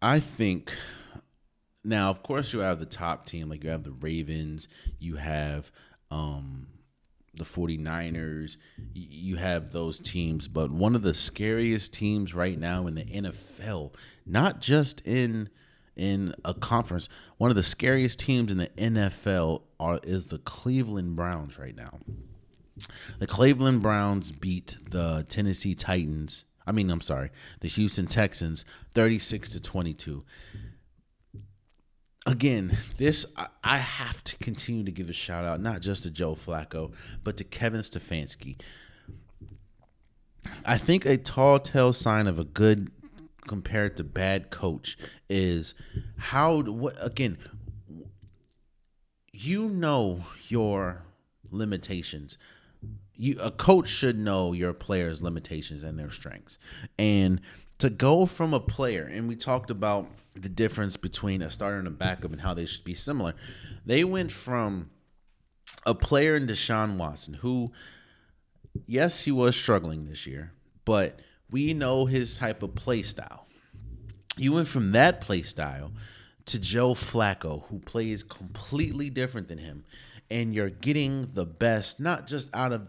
I think now, of course, you have the top team, like you have the Ravens, you have the 49ers, you have those teams, but one of the scariest teams right now in the NFL, not just in a conference, one of the scariest teams in the NFL is the Cleveland Browns right now. The Cleveland Browns beat the Tennessee Titans. I'm sorry, the Houston Texans 36-22. Again, I have to continue to give a shout out, not just to Joe Flacco, but to Kevin Stefanski. I think a tall tale sign of a good compared to bad coach is again, you know your limitations. A coach should know your players' limitations and their strengths. And to go from a player, and we talked about the difference between a starter and a backup and how they should be similar. They went from a player in Deshaun Watson, who, yes, he was struggling this year, but we know his type of play style. You went from that play style to Joe Flacco, who plays completely different than him. And you're getting the best, not just out of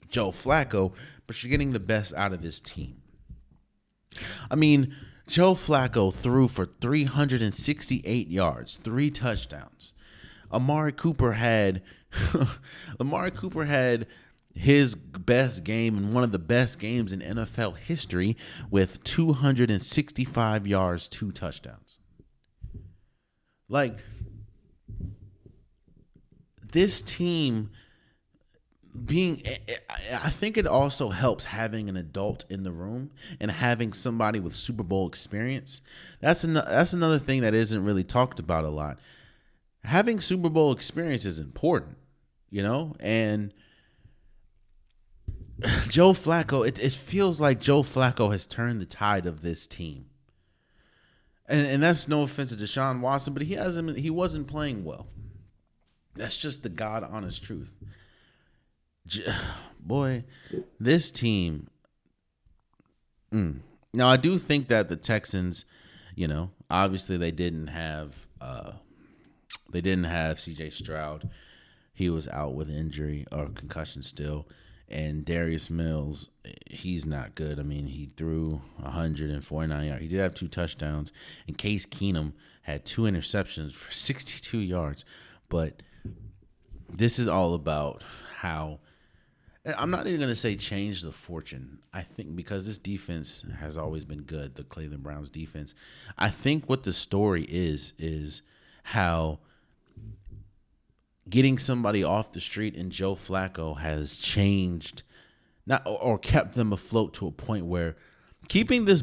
Joe Flacco, but you're getting the best out of this team. Joe Flacco threw for 368 yards, 3 touchdowns. Amari Cooper had his best game and one of the best games in NFL history with 265 yards, 2 touchdowns. Like, this team I think it also helps having an adult in the room and having somebody with Super Bowl experience. That's another thing that isn't really talked about a lot. Having Super Bowl experience is important, and Joe Flacco, it feels like Joe Flacco has turned the tide of this team. And that's no offense to Deshaun Watson, but he wasn't playing well. That's just the God honest truth. Boy, this team. Now, I do think that the Texans, obviously they didn't have C.J. Stroud. He was out with injury or concussion still. And Darius Mills, he's not good. He threw 149 yards. He did have 2 touchdowns. And Case Keenum had 2 interceptions for 62 yards. But this is all about how, I'm not even going to say change the fortune. I think because this defense has always been good, the Cleveland Browns defense. I think what the story is how getting somebody off the street in Joe Flacco has changed, not or kept them afloat to a point where keeping this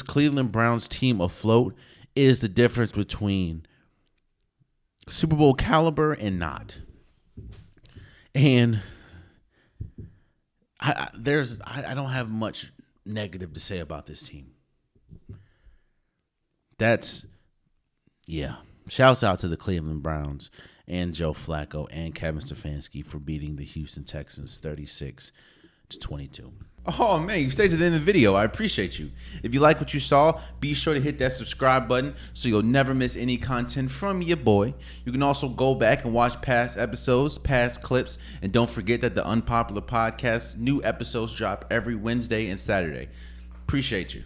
Cleveland Browns team afloat is the difference between Super Bowl caliber and not. And I don't have much negative to say about this team. Shouts out to the Cleveland Browns and Joe Flacco and Kevin Stefanski for beating the Houston Texans 36-22. Oh, man, you stayed to the end of the video. I appreciate you. If you like what you saw, be sure to hit that subscribe button so you'll never miss any content from your boy. You can also go back and watch past episodes, past clips, and don't forget that the Unpopular Podcast, new episodes drop every Wednesday and Saturday. Appreciate you.